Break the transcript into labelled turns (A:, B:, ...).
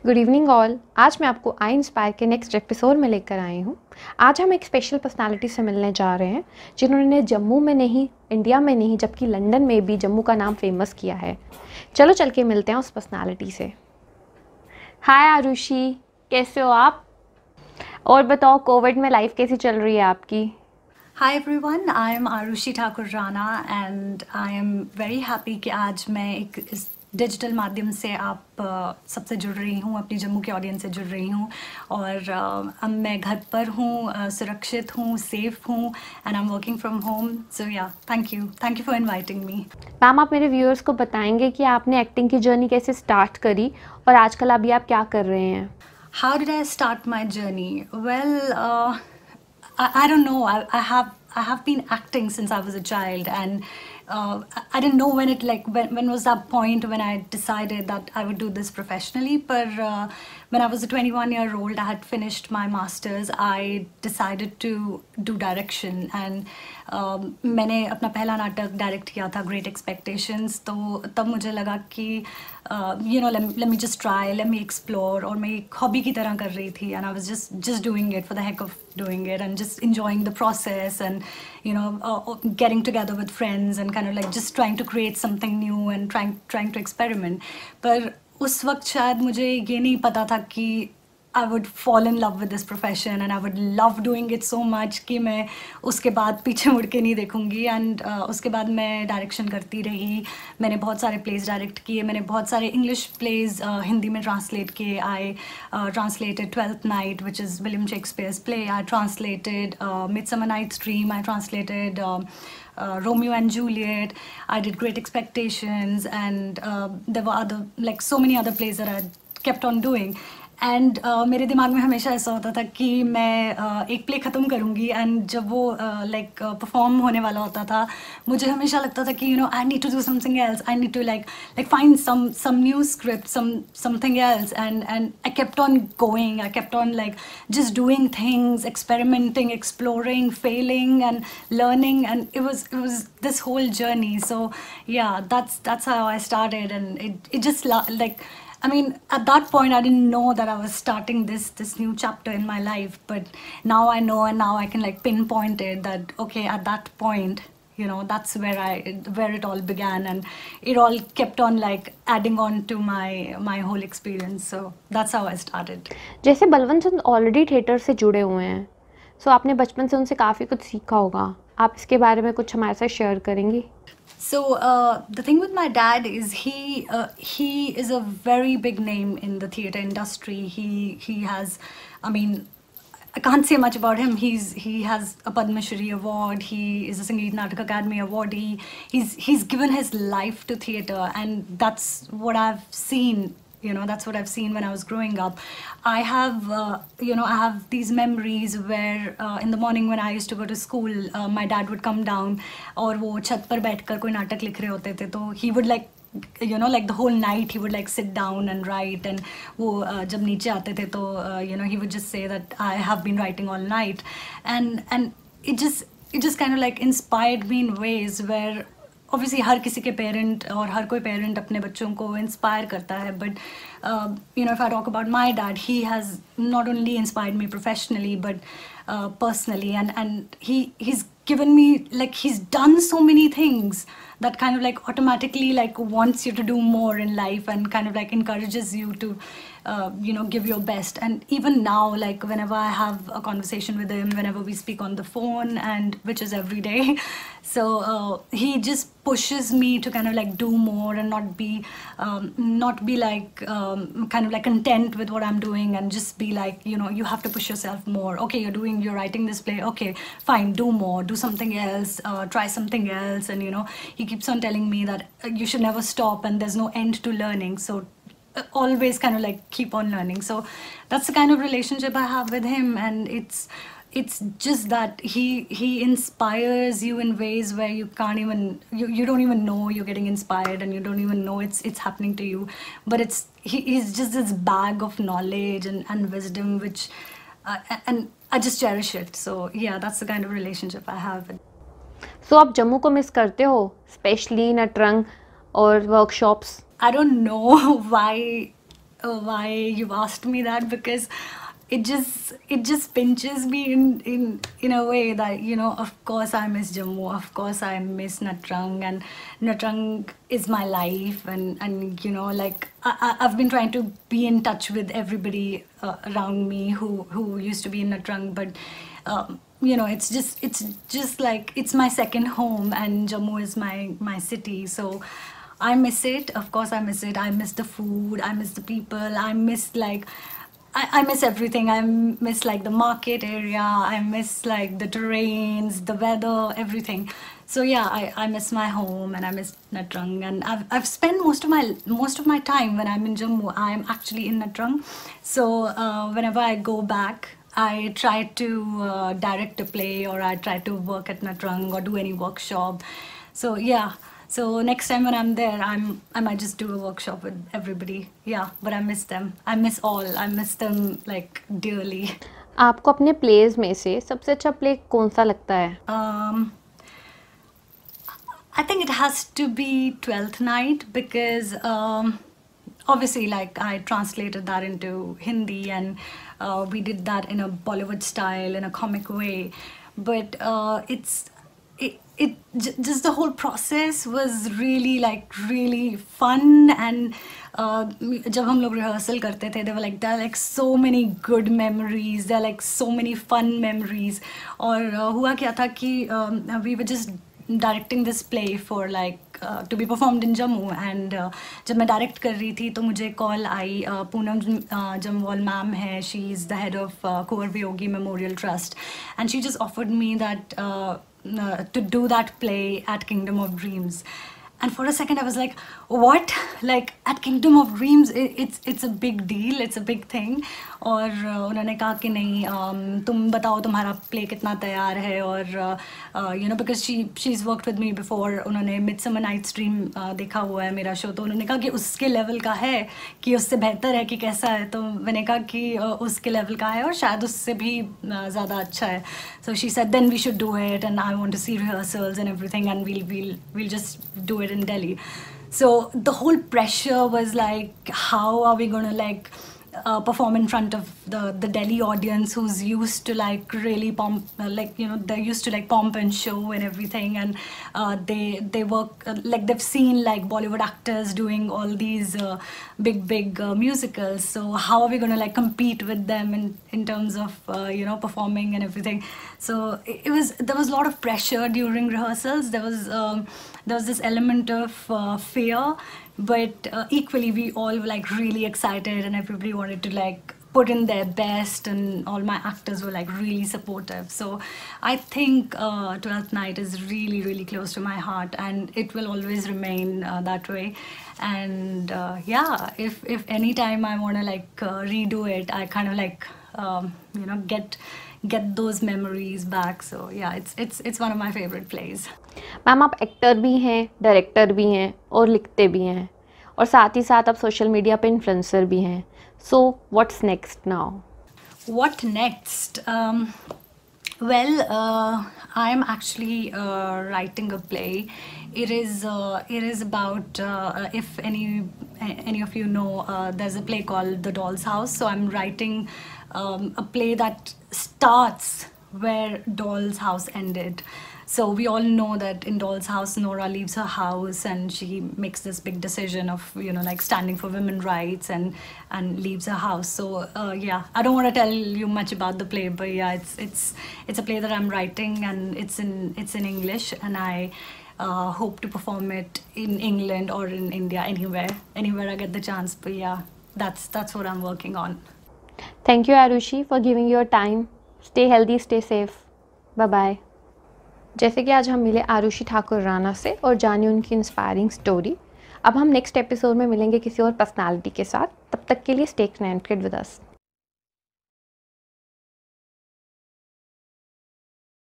A: Good evening all. आज मैं आपको आई इंस्पायर के नेक्स्ट एपिसोड में लेकर आई हूँ। आज हम एक स्पेशल पर्सनालिटी से मिलने जा रहे हैं जिन्होंने जम्मू में नहीं, इंडिया में नहीं, जबकि लंदन में भी जम्मू का नाम फेमस किया है। चलो चल के मिलते हैं उस पर्सनालिटी से। हाय आरुषि, कैसे हो आप? और बताओ, कोविड में लाइफ कैसी चल रही है आपकी?
B: Hi everyone, I am Arushi Thakur Rana and I am very happy कि आज मैं एक इस डिजिटल माध्यम से आप सबसे जुड़ रही हूँ, अपनी जम्मू के ऑडियंस से जुड़ रही हूँ और अब मैं घर पर हूँ, सुरक्षित हूँ, सेफ हूँ and I am working from home. So yeah, thank you for inviting me.
A: Ma'am, आप मेरे व्यूअर्स को बताएंगे कि आपने एक्टिंग की जर्नी कैसे स्टार्ट करी और आजकल अभी आप क्या कर रहे हैं?
B: How did I start my journey? Well, I don't know. I have been acting since I was a child, and I didn't know when was that point when I decided that I would do this professionally. But when I was a 21-year-old, I had finished my masters. I decided to do direction, and मैंने अपना पहला नाटक direct किया था, great expectations. तो तब मुझे लगा कि let me just try, let me explore, और मैं एक हॉबी की तरह कर रही थी, and I was just doing it for the heck of doing it and just enjoying the process and getting together with friends and kind of like just trying to create something new and trying to experiment. पर उस वक्त शायद मुझे ये नहीं पता था कि I would fall in love with this profession and I would love doing it so much कि मैं उसके बाद पीछे मुड़ के नहीं देखूँगी। एंड उसके बाद मैं डायरेक्शन करती रही। मैंने बहुत सारे प्लेज डायरेक्ट किए, मैंने बहुत सारे इंग्लिश प्लेज हिंदी में ट्रांसलेट किए। I translated Twelfth Night which is William Shakespeare's play. I translated Midsummer Night's Dream. I translated Romeo and Juliet. I did Great Expectations, and there were so many other plays that I kept on doing. And मेरे दिमाग में हमेशा ऐसा होता था कि मैं एक प्ले ख़त्म करूँगी, एंड जब वो परफॉर्म होने वाला होता था, मुझे हमेशा लगता था कि I need to do something else, I need to like find some new script, something else, and I kept on going, I kept on just doing things, experimenting, exploring, failing and learning, and it was this whole journey. So yeah, that's how I started, and it just I mean, at that point, I didn't know that I was starting this new chapter in my life. But now I know, and now I can pinpoint it that okay, at that point, that's where it all began, and it all kept on adding on to my whole experience. So that's how I started.
A: जैसे बलवंत चंद already theatre से जुड़े हुए हैं, सो आपने बचपन से उनसे काफ़ी कुछ सीखा होगा। आप इसके बारे में कुछ हमारे साथ शेयर करेंगी?
B: So the thing with my dad is he is a very big name in the theatre industry. He has, I mean, I can't say much about him. He has a Padma Shri award. He is a Sangeet Natak Academy awardee. He's given his life to theatre, and that's what I've seen. That's what I've seen when I was growing up. I have I have these memories where in the morning when I used to go to school, my dad would come down और वो छत पर बैठकर कोई नाटक लिख रहे होते थे, तो he would the whole night he would sit down and write, and वो जब नीचे आते थे तो he would just say that I have been writing all night, and it just kind of inspired me in ways where obviously हर किसी के parent और हर कोई पेरेंट अपने बच्चों को इंस्पायर करता है, but if I talk about my dad, he has not only inspired me professionally but personally, and he's given me he's done so many things that kind of automatically wants you to do more in life and kind of encourages you to give your best. And even now, whenever I have a conversation with him, whenever we speak on the phone, and which is every day, so he just pushes me to kind of do more and not be kind of content with what I'm doing, and just be you have to push yourself more. Okay, you're writing this play, okay, fine, do more, do something else, try something else. And he keeps on telling me that you should never stop and there's no end to learning, so always kind of keep on learning. So that's the kind of relationship I have with him, and it's just that he inspires you in ways where you can't even you don't even know you're getting inspired, and you don't even know it's happening to you, but he's just this bag of knowledge and wisdom which and I just cherish it. So yeah, that's the kind of relationship I have with.
A: So आप जम्मू को miss करते हो, specially Natarang और workshops?
B: I don't know why why you've asked me that, because it just pinches me in a way that, you know, of course I miss Jammu, of course I miss Natrang, and Natrang is my life, and you know, like I've been trying to be in touch with everybody around me who used to be in Natrang, but you know, it's just like it's my second home, and Jammu is my city, so I miss it. Of course I miss it. I miss the food, I miss the people, I miss like I miss everything. I miss like the market area, I miss like the terrains, the weather, everything. So yeah, I miss my home, and I miss Natrang, and I've spent most of my time when I'm in Jammu, I'm actually in Natrang. So whenever I go back, I try to direct a play, or I try to work at Natrang or do any workshop. So yeah, so next time when I'm there, I might just do a workshop with everybody. Yeah, but I miss them. I miss all. I miss them like dearly.
A: आपको अपने pledge में से सबसे अच्छा play कौन सा लगता है?
B: I think it has to be Twelfth Night, because obviously, like, I translated that into Hindi, and we did that in a Bollywood style, in a comic way. But just the whole process was really really fun, and जब हम लोग rehearsal करते थे, there are like so many good memories, there are like so many fun memories. और हुआ क्या था कि we were just directing this play for like to be performed in Jammu, and जब मैं direct कर रही थी तो मुझे call आई, पूनम जमवाल मैम है, she is the head of Kuwar Viyogi Memorial Trust, and she just offered me that to do that play at Kingdom of Dreams. And for a second I was like, what? Like at Kingdom of Dreams, it's a big deal, it's a big thing. और उन्होंने कहा कि नहीं, तुम बताओ तुम्हारा play कितना तैयार है, और you know, because she's worked with me before, उन्होंने Midsummer Night's Dream देखा हुआ है मेरा show, तो उन्होंने कहा कि उसके level का है, कि उससे बेहतर है कि कैसा है, तो मैंने कहा कि उसके level का है और शायद उससे भी ज़्यादा अच्छा है. So she said then we should do it, and I want to see rehearsals and everything, and we'll just do it in Delhi. So the whole pressure was like, how are we gonna like perform in front of the Delhi audience who's used to like really pomp, like, you know, they're used to like pomp and show and everything, and they work like they've seen like Bollywood actors doing all these big musicals. So how are we going to like compete with them in terms of you know, performing and everything? So there was a lot of pressure during rehearsals. There was this element of fear, but equally we all were like really excited, and everybody wanted to like put in their best, and all my actors were like really supportive. So I think 12th Night is really close to my heart, and it will always remain that way. And yeah, if any time I want to like redo it, I kind of like you know, get those memories back. So yeah, it's one of my favorite plays.
A: Ma'am आप actor भी हैं, director भी हैं और लिखते भी हैं, और साथ ही साथ आप सोशल मीडिया पे इन्फ्लुएंसर भी हैं. So what's next now?
B: What next? Well, I'm actually writing a play. It is about if any of you know, there's a play called The Doll's House. So I'm writing a play that starts where Doll's House ended. So we all know that in Doll's House, Nora leaves her house and she makes this big decision of, you know, like standing for women's rights and leaves her house. So yeah, I don't want to tell you much about the play, but yeah, it's a play that I'm writing, and it's in English, and I hope to perform it in England or in India, anywhere I get the chance. But yeah, that's what I'm working on.
A: Thank you, Arushi, for giving your time. Stay healthy, stay safe. Bye bye. जैसे कि आज हम मिले आरुषि ठाकुर राणा से और जाने उनकी inspiring story. अब हम नेक्स्ट एपिसोड में मिलेंगे किसी और पर्सनालिटी के साथ. तब तक के लिए स्टे कनेक्टेड विद अस.